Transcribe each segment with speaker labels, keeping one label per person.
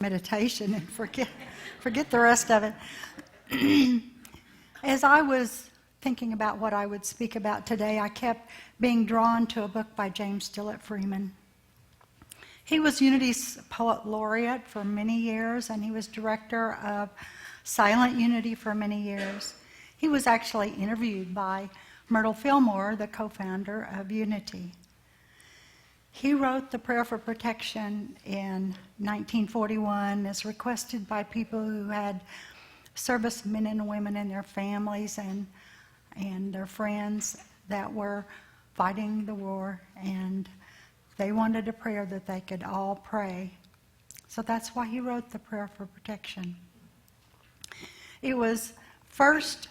Speaker 1: meditation and forget the rest of it. As I was thinking about what I would speak about today, I kept being drawn to a book by James Dillett Freeman. He was Unity's poet laureate for many years, and he was director of Silent Unity for many years. He was actually interviewed by Myrtle Fillmore, the co-founder of Unity. He wrote the Prayer for Protection in 1941 as requested by people who had servicemen and women and their families and their friends that were fighting the war, and they wanted a prayer that they could all pray. So that's why he wrote the Prayer for Protection. It was first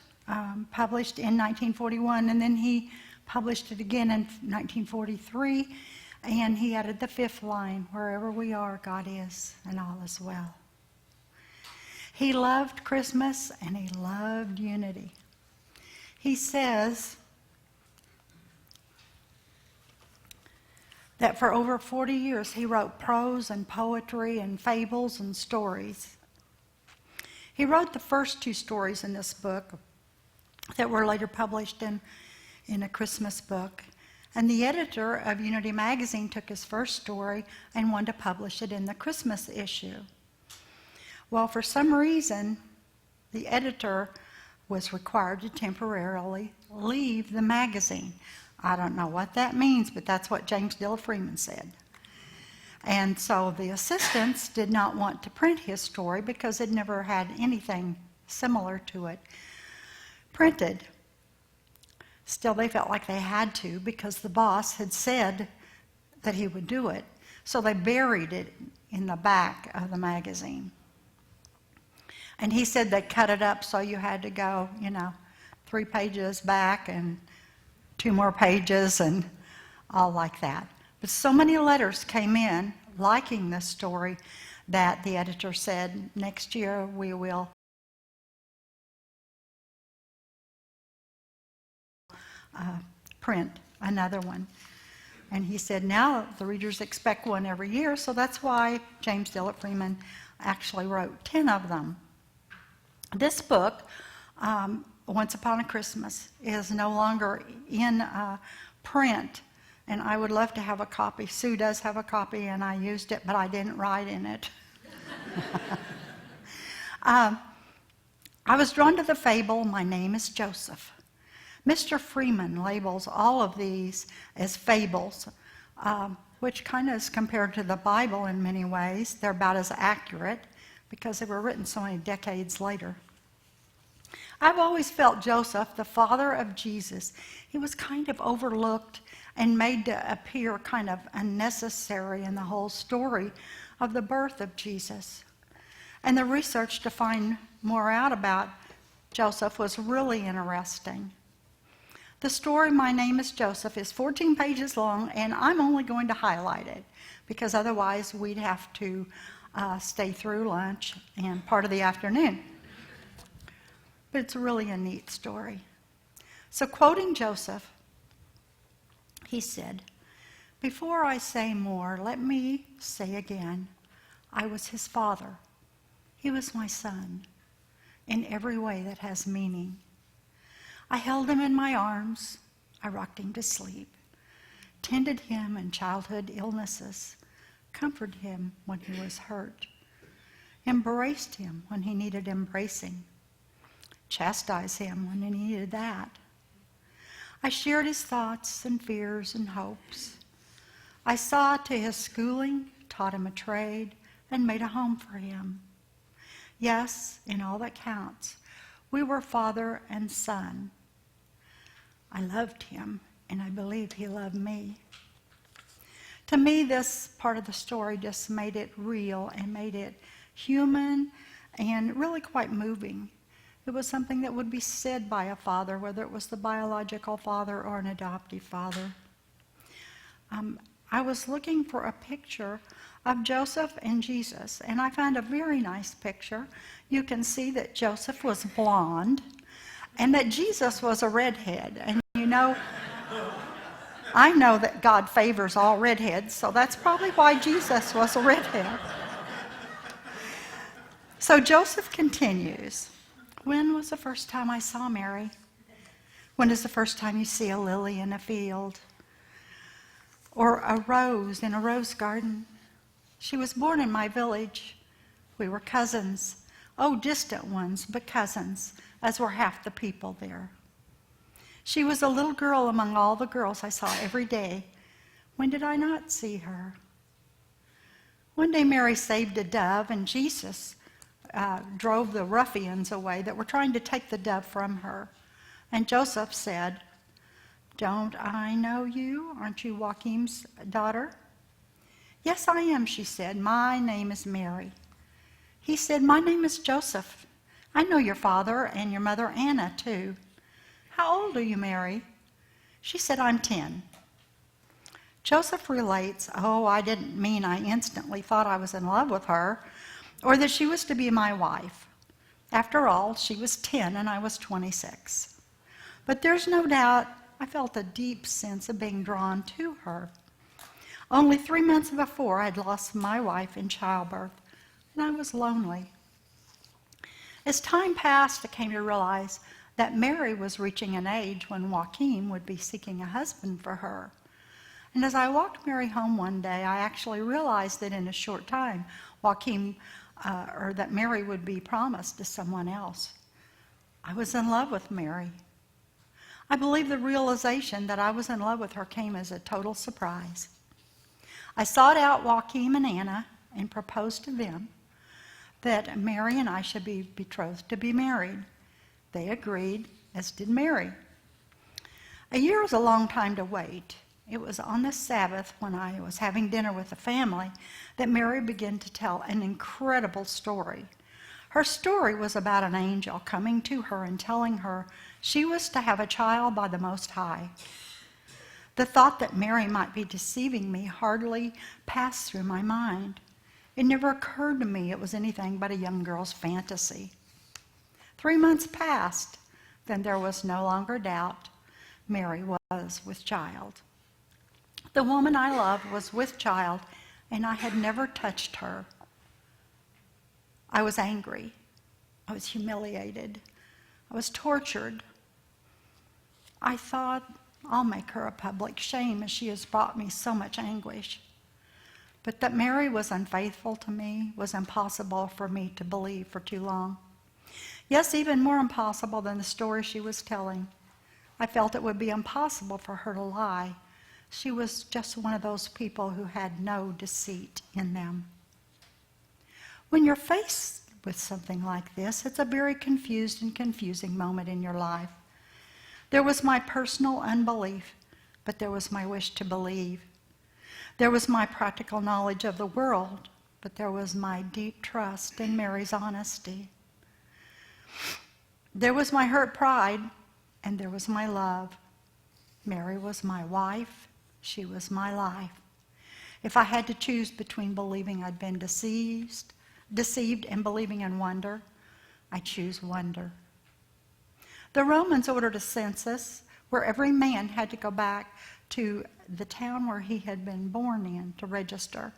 Speaker 1: published in 1941, and then he published it again in 1943, and he added the fifth line, "Wherever we are, God is, and all is well." He loved Christmas, and he loved unity. He says that for over 40 years he wrote prose and poetry and fables and stories. He wrote the first two stories in this book that were later published in a Christmas book. And the editor of Unity magazine took his first story and wanted to publish it in the Christmas issue. Well, for some reason, the editor was required to temporarily leave the magazine. I don't know what that means, but that's what James Dillett Freeman said. And so the assistants did not want to print his story because it never had anything similar to it printed. Still, they felt like they had to because the boss had said that he would do it. So they buried it in the back of the magazine. And he said they cut it up so you had to go, 3 pages back and 2 more pages and all like that. But so many letters came in liking this story that the editor said, next year we will print another one. And he said, now the readers expect one every year, so that's why James Dillett Freeman actually wrote 10 of them. This book, Once Upon a Christmas, is no longer in print, and I would love to have a copy. Sue does have a copy, and I used it, but I didn't write in it. I was drawn to the fable, My Name is Joseph. Mr. Freeman labels all of these as fables, which kind of is compared to the Bible in many ways. They're about as accurate because they were written so many decades later. I've always felt Joseph, the father of Jesus, he was kind of overlooked and made to appear kind of unnecessary in the whole story of the birth of Jesus. And the research to find more out about Joseph was really interesting. The story, My Name is Joseph, is 14 pages long, and I'm only going to highlight it because otherwise we'd have to stay through lunch and part of the afternoon. But it's really a neat story. So quoting Joseph, he said, "Before I say more, let me say again, I was his father. He was my son in every way that has meaning. I held him in my arms, I rocked him to sleep, tended him in childhood illnesses, comforted him when he was hurt, embraced him when he needed embracing, chastised him when he needed that. I shared his thoughts and fears and hopes. I saw to his schooling, taught him a trade, and made a home for him. Yes, in all that counts, we were father and son. I loved him, and I believe he loved me." To me, this part of the story just made it real and made it human and really quite moving. It was something that would be said by a father, whether it was the biological father or an adoptive father. I was looking for a picture of Joseph and Jesus, and I found a very nice picture. You can see that Joseph was blonde and that Jesus was a redhead. And I know that God favors all redheads, so that's probably why Jesus was a redhead. So Joseph continues. When was the first time I saw Mary? When is the first time you see a lily in a field? Or a rose in a rose garden? She was born in my village. We were cousins. Oh, distant ones, but cousins, as were half the people there. She was a little girl among all the girls I saw every day. When did I not see her? One day Mary saved a dove, and Jesus drove the ruffians away that were trying to take the dove from her. And Joseph said, "Don't I know you? Aren't you Joachim's daughter?" "Yes, I am," she said. "My name is Mary." He said, "My name is Joseph. I know your father and your mother Anna, too. How old are you, Mary?" She said, "I'm 10. Joseph relates, "Oh, I didn't mean I instantly thought I was in love with her or that she was to be my wife. After all, she was 10 and I was 26. But there's no doubt I felt a deep sense of being drawn to her. Only 3 months before, I'd lost my wife in childbirth, and I was lonely. As time passed, I came to realize that Mary was reaching an age when Joachim would be seeking a husband for her. And as I walked Mary home one day, I actually realized that in a short time, that Mary would be promised to someone else. I was in love with Mary. I believe the realization that I was in love with her came as a total surprise. I sought out Joachim and Anna and proposed to them that Mary and I should be betrothed to be married. They agreed, as did Mary. A year is a long time to wait. It was on the Sabbath, when I was having dinner with the family, that Mary began to tell an incredible story. Her story was about an angel coming to her and telling her she was to have a child by the Most High. The thought that Mary might be deceiving me hardly passed through my mind. It never occurred to me it was anything but a young girl's fantasy. 3 months passed, then there was no longer doubt. Mary was with child. The woman I loved was with child, and I had never touched her. I was angry. I was humiliated. I was tortured. I thought, I'll make her a public shame, as she has brought me so much anguish. But that Mary was unfaithful to me was impossible for me to believe for too long. Yes, even more impossible than the story she was telling. I felt it would be impossible for her to lie. She was just one of those people who had no deceit in them. When you're faced with something like this, it's a very confused and confusing moment in your life. There was my personal unbelief, but there was my wish to believe. There was my practical knowledge of the world, but there was my deep trust in Mary's honesty. There was my hurt pride, and there was my love. Mary was my wife. She was my life. If I had to choose between believing I'd been deceived and believing in wonder, I choose wonder. The Romans ordered a census where every man had to go back to the town where he had been born in to register,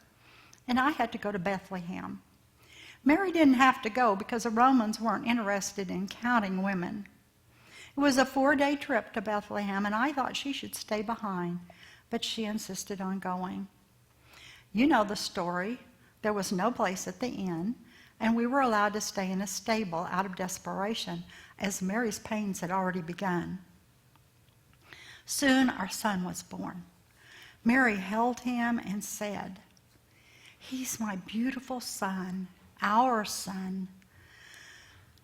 Speaker 1: and I had to go to Bethlehem. Mary didn't have to go because the Romans weren't interested in counting women. It was a 4-day trip to Bethlehem, and I thought she should stay behind, but she insisted on going. You know the story. There was no place at the inn, and we were allowed to stay in a stable out of desperation, as Mary's pains had already begun. Soon our son was born. Mary held him and said, "He's my beautiful son, our son."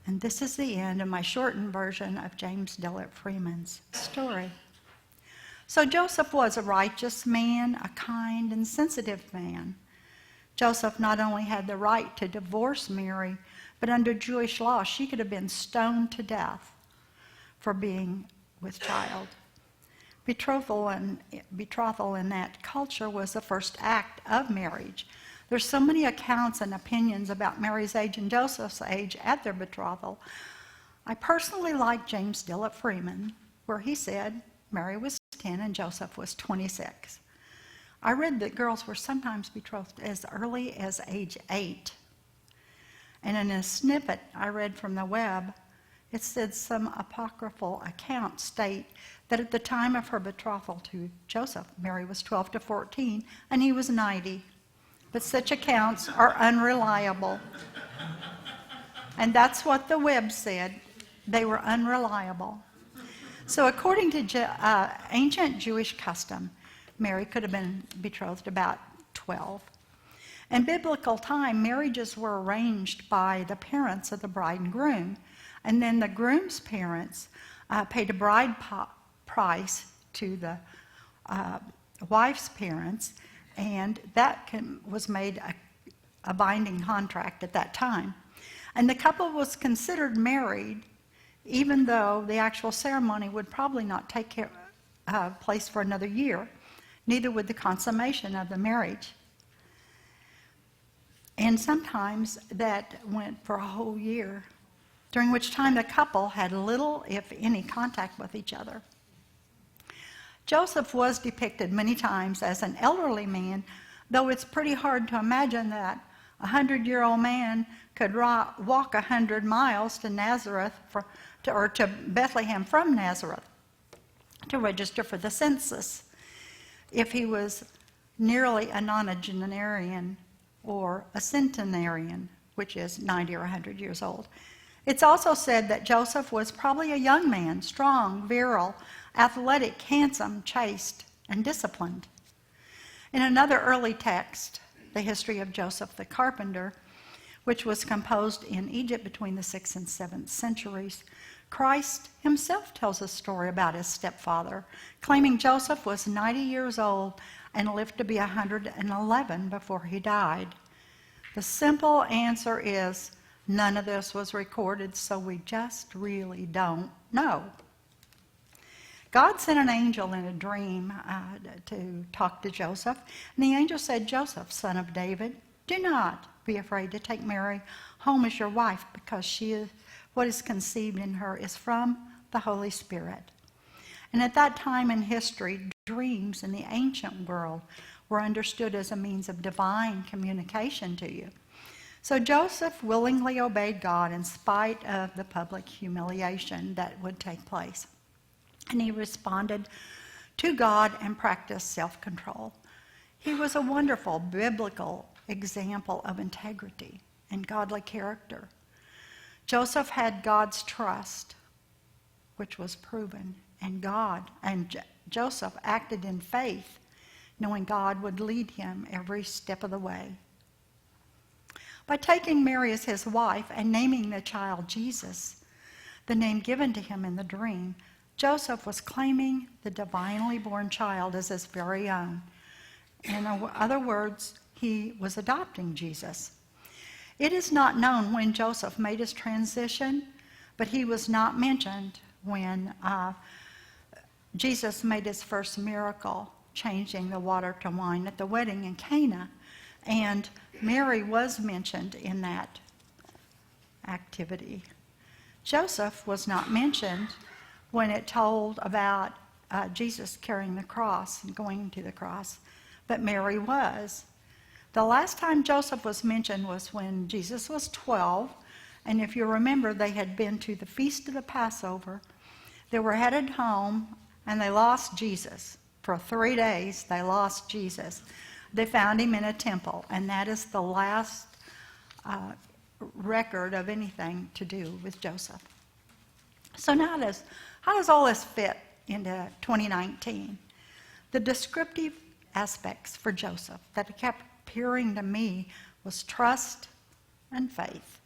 Speaker 1: And this is the end of my shortened version of James Dillard Freeman's story. So Joseph was a righteous man, a kind and sensitive man. Joseph not only had the right to divorce Mary, but under Jewish law, she could have been stoned to death for being with child. Betrothal in that culture was the first act of marriage. There's so many accounts and opinions about Mary's age and Joseph's age at their betrothal. I personally like James Dillard Freeman, where he said Mary was 10 and Joseph was 26. I read that girls were sometimes betrothed as early as age 8. And in a snippet I read from the web, it said some apocryphal accounts state that at the time of her betrothal to Joseph, Mary was 12 to 14 and he was 90. But such accounts are unreliable. And that's what the web said. They were unreliable. So according to ancient Jewish custom, Mary could have been betrothed about 12. In biblical time, marriages were arranged by the parents of the bride and groom, and then the groom's parents paid a bride price to the wife's parents, and that was made a binding contract at that time. And the couple was considered married, even though the actual ceremony would probably not take place for another year, neither would the consummation of the marriage. And sometimes that went for a whole year, during which time the couple had little, if any, contact with each other. Joseph was depicted many times as an elderly man, though it's pretty hard to imagine that a 100-year-old man could walk 100 miles to Nazareth or to Bethlehem from Nazareth to register for the census if he was nearly a nonagenarian or a centenarian, which is 90 or 100 years old. It's also said that Joseph was probably a young man, strong, virile, athletic, handsome, chaste, and disciplined. In another early text, the history of Joseph the carpenter, which was composed in Egypt between the 6th and 7th centuries, Christ himself tells a story about his stepfather, claiming Joseph was 90 years old and lived to be 111 before he died. The simple answer is none of this was recorded, so we just really don't know. God sent an angel in a dream to talk to Joseph, and the angel said, "Joseph, son of David, do not be afraid to take Mary home as your wife, because what is conceived in her is from the Holy Spirit." And at that time in history, dreams in the ancient world were understood as a means of divine communication to you. So Joseph willingly obeyed God in spite of the public humiliation that would take place. And he responded to God and practiced self-control. He was a wonderful biblical example of integrity and godly character. Joseph had God's trust, which was proven, and Joseph acted in faith, knowing God would lead him every step of the way. By taking Mary as his wife and naming the child Jesus, the name given to him in the dream, Joseph was claiming the divinely born child as his very own. In other words, he was adopting Jesus. It is not known when Joseph made his transition, but he was not mentioned when Jesus made his first miracle, changing the water to wine at the wedding in Cana. And Mary was mentioned in that activity. Joseph was not mentioned when it told about Jesus carrying the cross and going to the cross, but Mary was. The last time Joseph was mentioned was when Jesus was 12, and if you remember, they had been to the Feast of the Passover. They were headed home, and they lost Jesus. For 3 days, they lost Jesus. They found him in a temple, and that is the last record of anything to do with Joseph. So now how does all this fit into 2019? The descriptive aspects for Joseph that kept appearing to me was trust and faith.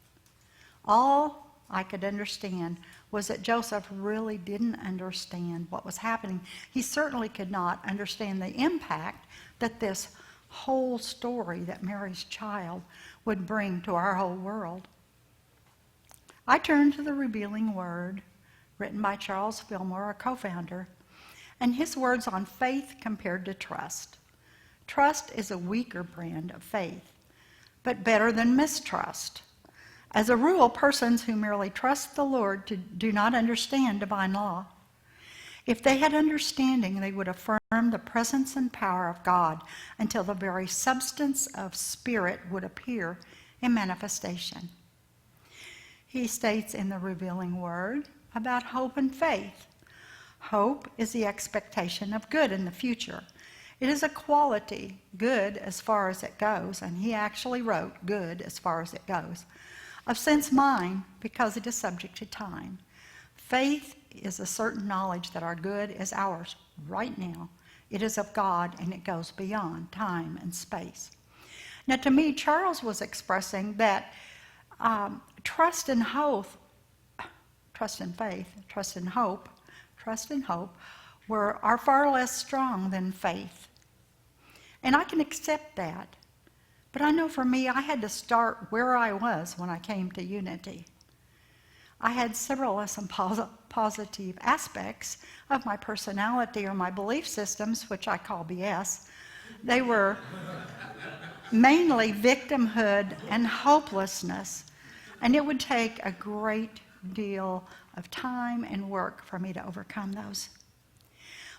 Speaker 1: All I could understand was that Joseph really didn't understand what was happening. He certainly could not understand the impact that this whole story, that Mary's child, would bring to our whole world. I turned to the Revealing Word, written by Charles Fillmore, a co-founder, and his words on faith compared to trust. Trust is a weaker brand of faith, but better than mistrust. As a rule, persons who merely trust the Lord do not understand divine law. If they had understanding, they would affirm the presence and power of God until the very substance of spirit would appear in manifestation. he states in the Revealing Word about hope and faith. Hope is the expectation of good in the future. It is a quality, good as far as it goes, and he actually wrote good as far as it goes, of sense mind because it is subject to time. Faith is a certain knowledge that our good is ours right now. It is of God, and it goes beyond time and space. Now, to me, Charles was expressing that trust and hope are far less strong than faith. And I can accept that. But I know for me, I had to start where I was when I came to Unity. I had several some positive aspects of my personality or my belief systems, which I call BS. They were mainly victimhood and hopelessness. And it would take a great deal of time and work for me to overcome those.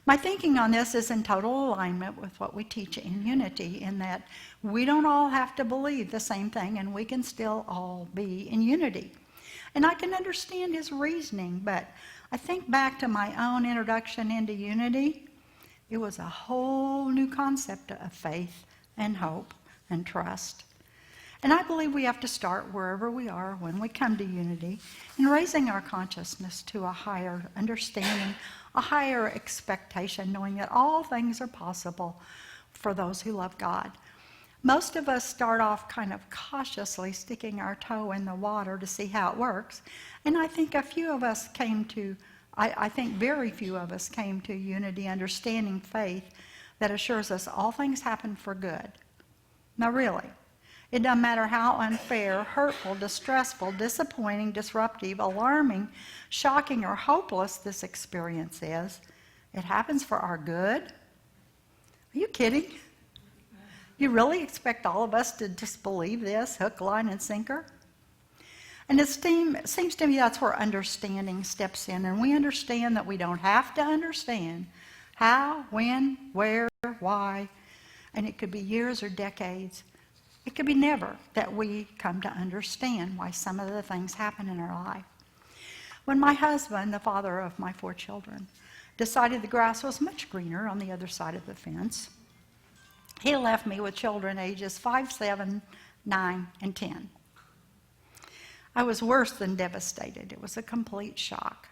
Speaker 1: My thinking on this is in total alignment with what we teach in Unity, in that we don't all have to believe the same thing, and we can still all be in unity. And I can understand his reasoning, but I think back to my own introduction into Unity. It was a whole new concept of faith and hope and trust. And I believe we have to start wherever we are when we come to Unity, in raising our consciousness to a higher understanding, a higher expectation, knowing that all things are possible for those who love God. Most of us start off kind of cautiously sticking our toe in the water to see how it works. And I think very few of us came to Unity understanding faith that assures us all things happen for good. Now really, it doesn't matter how unfair, hurtful, distressful, disappointing, disruptive, alarming, shocking, or hopeless this experience is, it happens for our good. Are you kidding? You really expect all of us to just believe this, hook, line, and sinker? And it seems to me that's where understanding steps in, and we understand that we don't have to understand how, when, where, why, and it could be years or decades. It could be never that we come to understand why some of the things happen in our life. When my husband, the father of my 4 children, decided the grass was much greener on the other side of the fence, he left me with children ages 5, 7, 9, and 10. I was worse than devastated. It was a complete shock.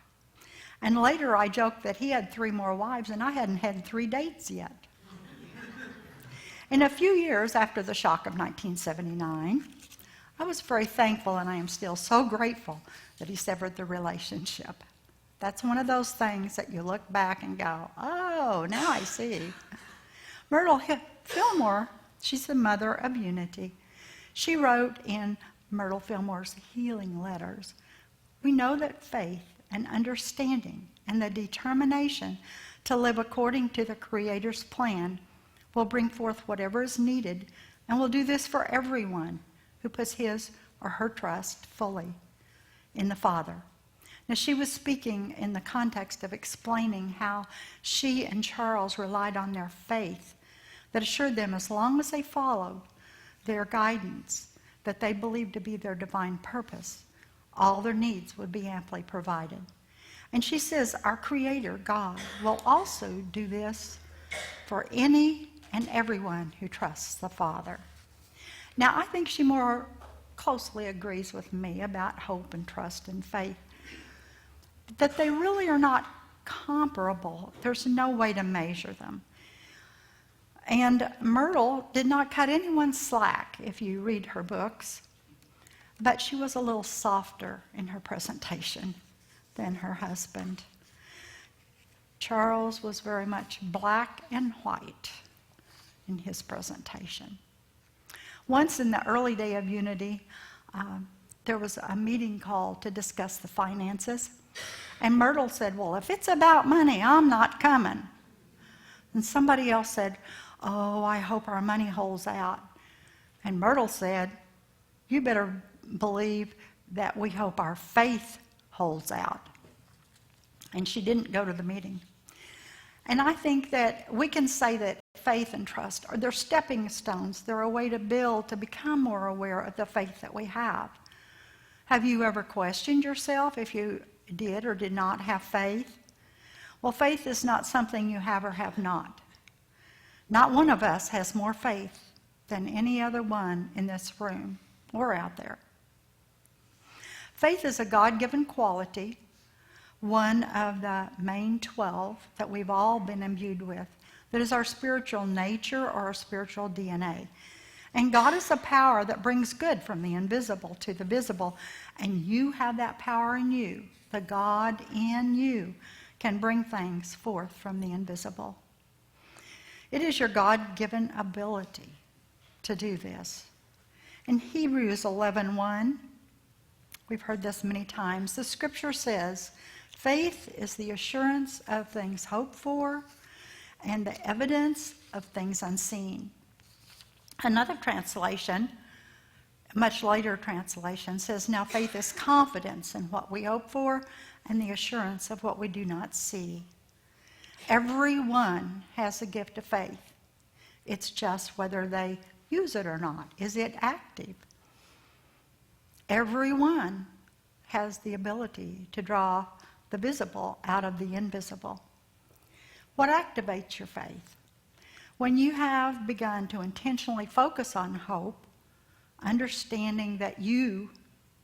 Speaker 1: And later I joked that he had 3 more wives and I hadn't had 3 dates yet. In a few years after the shock of 1979, I was very thankful, and I am still so grateful that he severed the relationship. That's one of those things that you look back and go, oh, now I see. Myrtle Fillmore, she's the mother of Unity. She wrote in Myrtle Fillmore's Healing Letters, "We know that faith and understanding and the determination to live according to the Creator's plan will bring forth whatever is needed, and will do this for everyone who puts his or her trust fully in the Father." Now, she was speaking in the context of explaining how she and Charles relied on their faith that assured them, as long as they followed their guidance that they believed to be their divine purpose, all their needs would be amply provided. And she says our Creator, God, will also do this for any and everyone who trusts the Father. Now, I think she more closely agrees with me about hope and trust and faith, that they really are not comparable. There's no way to measure them. And Myrtle did not cut anyone slack if you read her books, but she was a little softer in her presentation than her husband. Charles was very much black and white in his presentation. Once in the early day of Unity, there was a meeting called to discuss the finances. And Myrtle said, "Well, if it's about money, I'm not coming." And somebody else said, "Oh, I hope our money holds out." And Myrtle said, "You better believe that we hope our faith holds out." And she didn't go to the meeting. And I think that we can say that faith and trust are they're stepping stones. They're a way to build, to become more aware of the faith that we have. Have you ever questioned yourself if you did or did not have faith? Well, faith is not something you have or have not. Not one of us has more faith than any other one in this room or out there. Faith is a God-given quality, one of the main 12 that we've all been imbued with, that is our spiritual nature or our spiritual DNA. And God is a power that brings good from the invisible to the visible, and you have that power in you. The God in you can bring things forth from the invisible. It is your God-given ability to do this. In Hebrews 11:1, we've heard this many times, the scripture says, faith is the assurance of things hoped for and the evidence of things unseen. Another translation, a much later translation, says, now faith is confidence in what we hope for and the assurance of what we do not see. Everyone has a gift of faith. It's just whether they use it or not. Is it active? Everyone has the ability to draw the visible out of the invisible. What activates your faith? When you have begun to intentionally focus on hope, understanding that you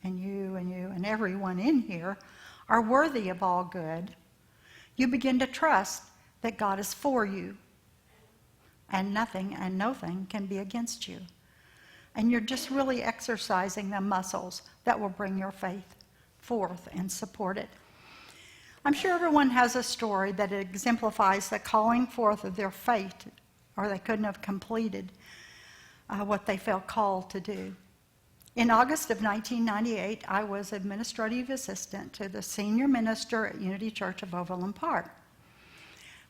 Speaker 1: and everyone in here are worthy of all good, you begin to trust that God is for you, and nothing and nothing can be against you. And you're just really exercising the muscles that will bring your faith forth and support it. I'm sure everyone has a story that exemplifies the calling forth of their faith, or they couldn't have completed what they felt called to do. In August of 1998, I was administrative assistant to the senior minister at Unity Church of Overland Park.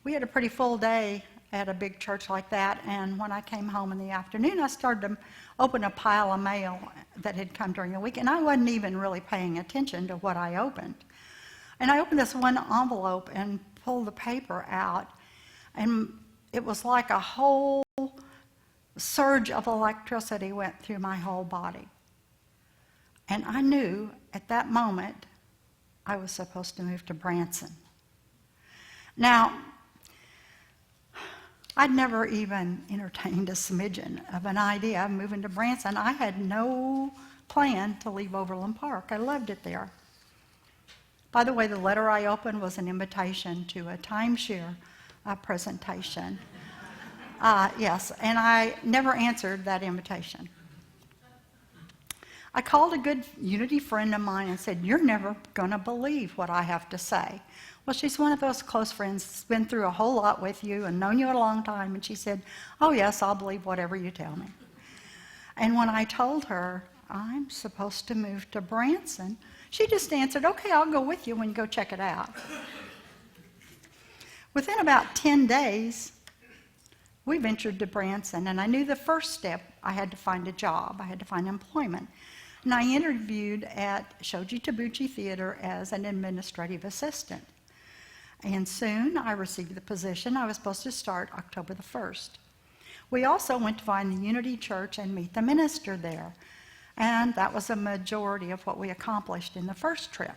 Speaker 1: We had a pretty full day at a big church like that, and when I came home in the afternoon, I started to open a pile of mail that had come during the week, and I wasn't even really paying attention to what I opened. And I opened this one envelope and pulled the paper out, and it was like a whole surge of electricity went through my whole body. And I knew at that moment I was supposed to move to Branson. Now, I'd never even entertained a smidgen of an idea of moving to Branson. I had no plan to leave Overland Park. I loved it there. By the way, the letter I opened was an invitation to a timeshare presentation. Yes, and I never answered that invitation. I called a good Unity friend of mine and said, you're never going to believe what I have to say. Well, she's one of those close friends that's been through a whole lot with you and known you a long time, and she said, oh yes, I'll believe whatever you tell me. And when I told her I'm supposed to move to Branson, she just answered, okay, I'll go with you when you go check it out. Within about 10 days, we ventured to Branson, and I knew the first step, I had to find a job. I had to find employment. And I interviewed at Shoji Tabuchi Theater as an administrative assistant. And soon I received the position. I was supposed to start October the 1st. We also went to find the Unity Church and meet the minister there. And that was a majority of what we accomplished in the first trip.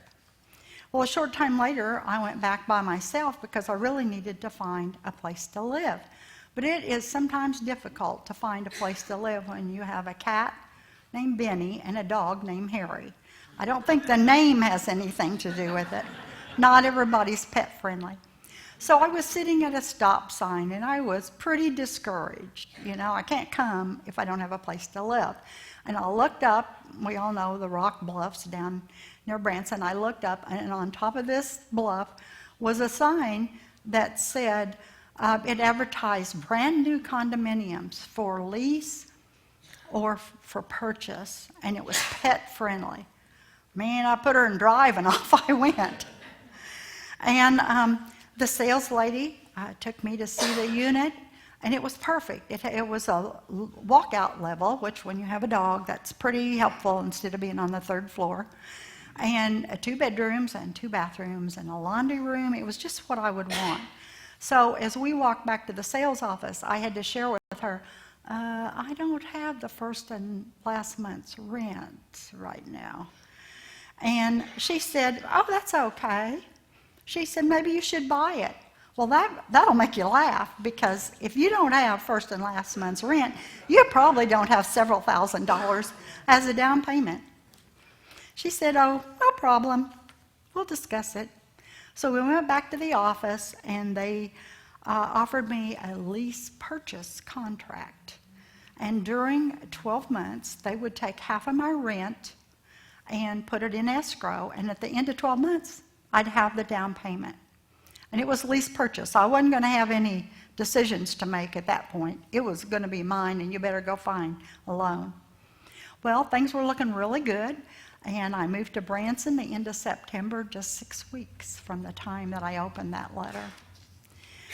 Speaker 1: Well, a short time later, I went back by myself because I really needed to find a place to live. But it is sometimes difficult to find a place to live when you have a cat named Benny and a dog named Harry. I don't think the name has anything to do with it. Not everybody's pet friendly. So I was sitting at a stop sign and I was pretty discouraged. You know, I can't come if I don't have a place to live. And I looked up, we all know the rock bluffs down near Branson. I looked up, and on top of this bluff was a sign that said, it advertised brand new condominiums for lease or for purchase, and it was pet friendly. Man, I put her in drive and off I went. And the sales lady took me to see the unit, and it was perfect. It was a walkout level, which when you have a dog, that's pretty helpful instead of being on the third floor. And 2 bedrooms and 2 bathrooms and a laundry room. It was just what I would want. So as we walked back to the sales office, I had to share with her, I don't have the first and last month's rent right now. And she said, oh, that's okay. She said, maybe you should buy it. Well, that'll make you laugh, because if you don't have first and last month's rent, you probably don't have several $1,000s as a down payment. She said, oh, no problem. We'll discuss it. So we went back to the office, and they offered me a lease purchase contract. And during 12 months, they would take half of my rent and put it in escrow. And at the end of 12 months, I'd have the down payment. And it was lease purchase. I wasn't going to have any decisions to make at that point. It was going to be mine, and you better go find a loan. Well, things were looking really good. And I moved to Branson the end of September, just 6 weeks from the time that I opened that letter.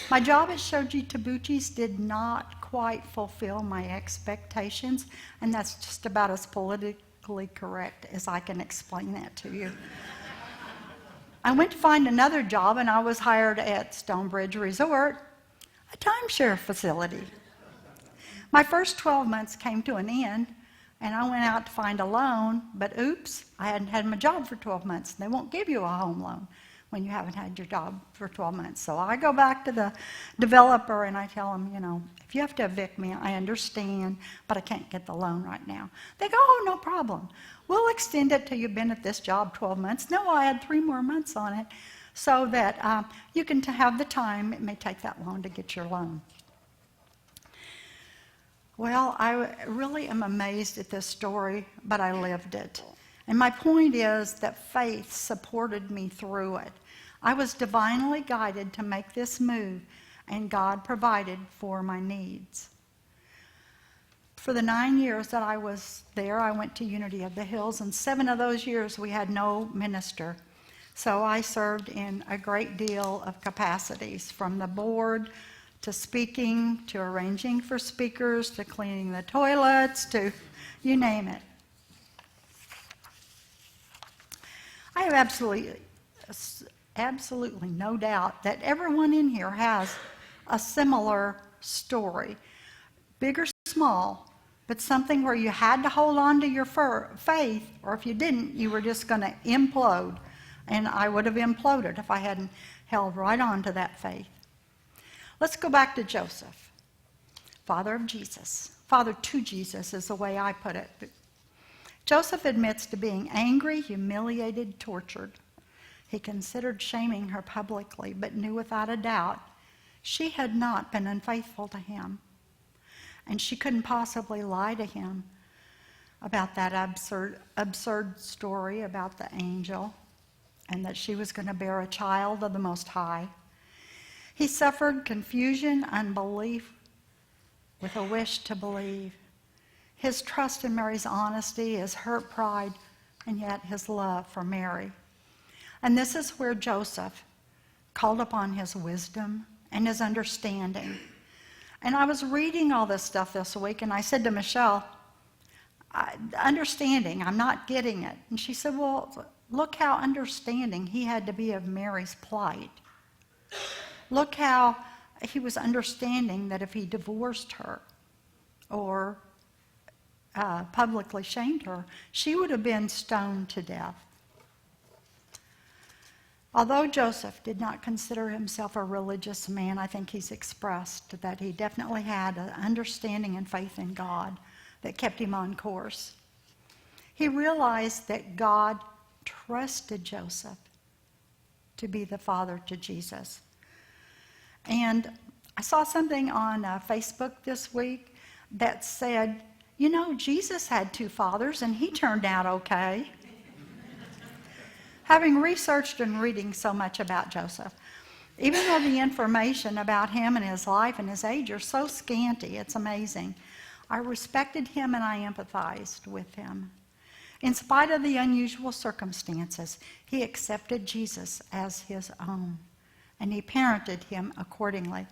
Speaker 1: My job at Shoji Tabuchi's did not quite fulfill my expectations, and that's just about as politically correct as I can explain that to you. I went to find another job, and I was hired at Stonebridge Resort, a timeshare facility. My first 12 months came to an end, and I went out to find a loan, but oops, I hadn't had my job for 12 months. They won't give you a home loan when you haven't had your job for 12 months. So I go back to the developer and I tell him, if you have to evict me, I understand, but I can't get the loan right now. They go, oh, no problem. We'll extend it till you've been at this job 12 months. No, I had 3 more months on it, so that you can have the time. It may take that long to get your loan. Well, I really am amazed at this story, but I lived it. And my point is that faith supported me through it. I was divinely guided to make this move, and God provided for my needs. For the 9 years that I was there, I went to Unity of the Hills, and 7 of those years we had no minister. So I served in a great deal of capacities, from the board to speaking, to arranging for speakers, to cleaning the toilets, to you name it. I have absolutely no doubt that everyone in here has a similar story, big or small, but something where you had to hold on to your faith, or if you didn't, you were just going to implode. And I would have imploded if I hadn't held right on to that faith. Let's go back to Joseph, father of Jesus. Father to Jesus is the way I put it. But Joseph admits to being angry, humiliated, tortured. He considered shaming her publicly, but knew without a doubt she had not been unfaithful to him. And she couldn't possibly lie to him about that absurd story about the angel, and that she was going to bear a child of the Most High. He suffered confusion, unbelief, with a wish to believe. His trust in Mary's honesty, his hurt pride, and yet his love for Mary. And this is where Joseph called upon his wisdom and his understanding. And I was reading all this stuff this week, and I said to Michelle, understanding, I'm not getting it. And she said, well, look how understanding he had to be of Mary's plight. Look how he was understanding that if he divorced her or publicly shamed her, she would have been stoned to death. Although Joseph did not consider himself a religious man, I think he's expressed that he definitely had an understanding and faith in God that kept him on course. He realized that God trusted Joseph to be the father to Jesus. And I saw something on Facebook this week that said, Jesus had 2 fathers and he turned out okay. Having researched and reading so much about Joseph, even though the information about him and his life and his age are so scanty, it's amazing, I respected him and I empathized with him. In spite of the unusual circumstances, he accepted Jesus as his own, and he parented him accordingly.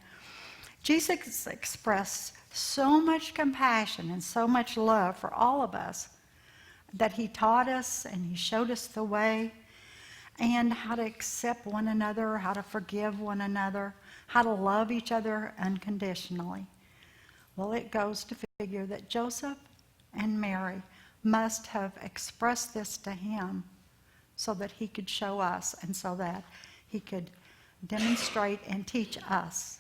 Speaker 1: Jesus expressed so much compassion and so much love for all of us that he taught us and he showed us the way, and how to accept one another, how to forgive one another, how to love each other unconditionally. Well, it goes to figure that Joseph and Mary must have expressed this to him so that he could show us and so that he could demonstrate and teach us.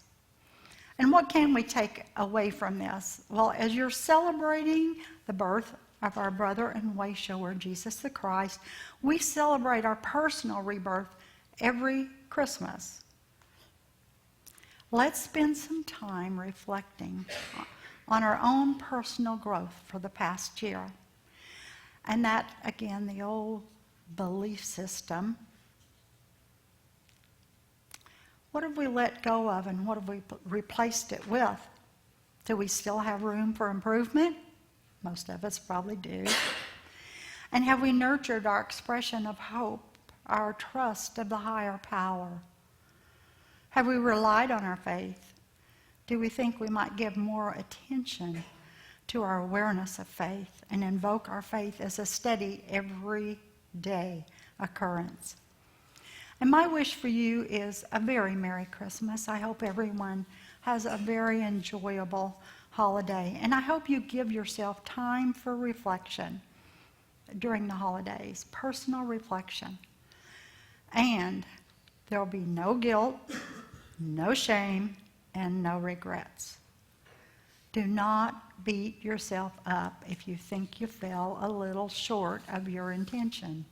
Speaker 1: And what can we take away from this? Well, as you're celebrating the birth of our brother and way shower, Jesus the Christ, we celebrate our personal rebirth every Christmas. Let's spend some time reflecting on our own personal growth for the past year. And that, again, the old belief system. What have we let go of and what have we replaced it with? Do we still have room for improvement? Most of us probably do. And have we nurtured our expression of hope, our trust of the higher power? Have we relied on our faith? Do we think we might give more attention to our awareness of faith and invoke our faith as a steady, everyday occurrence? And my wish for you is a very Merry Christmas. I hope everyone has a very enjoyable holiday. And I hope you give yourself time for reflection during the holidays, personal reflection. And there'll be no guilt, no shame, and no regrets. Do not beat yourself up if you think you fell a little short of your intention.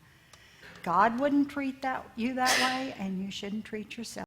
Speaker 1: God wouldn't treat you that way, and you shouldn't treat yourself